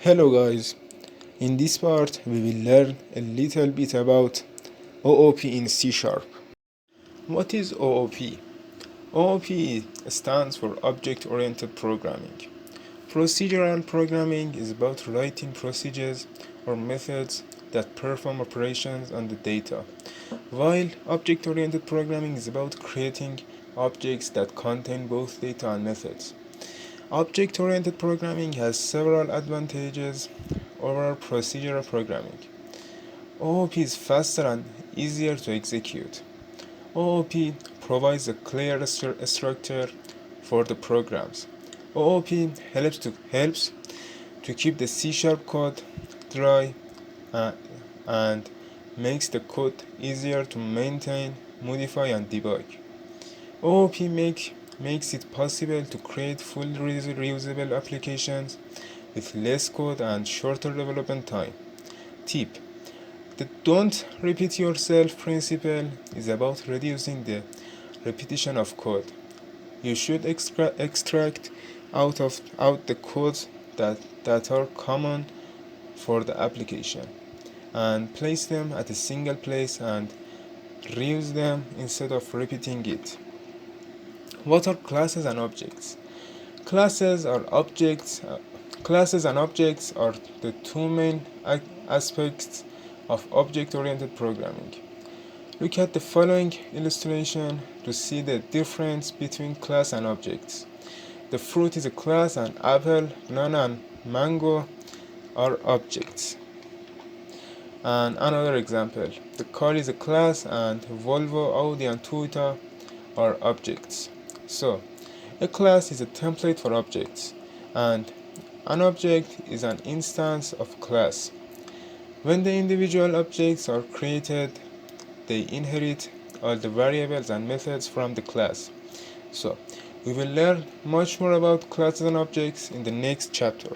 Hello guys, in this part we will learn a little bit about OOP in C#. What is OOP? OOP stands for Object Oriented Programming. Procedural programming is about writing procedures or methods that perform operations on the data, while Object Oriented Programming is about creating objects that contain both data and methods. Object-oriented programming has several advantages over procedural programming. OOP is faster and easier to execute. OOP provides a clear structure for the programs. OOP helps to keep the C# code dry and makes the code easier to maintain, modify, and debug. OOP makes it possible to create fully reusable applications with less code and shorter development time. Tip: the don't repeat yourself principle is about reducing the repetition of code. You should extract out the codes that are common for the application and place them at a single place and reuse them instead of repeating it. What are classes and objects? Classes are objects. Classes and objects are the two main aspects of object-oriented programming. Look at the following illustration to see the difference between class and objects. The fruit is a class and apple, banana, and mango are objects. And another example, the car is a class and Volvo, Audi, and Toyota are objects. So, a class is a template for objects, and an object is an instance of class. When the individual objects are created, they inherit all the variables and methods from the class. So, we will learn much more about classes and objects in the next chapter.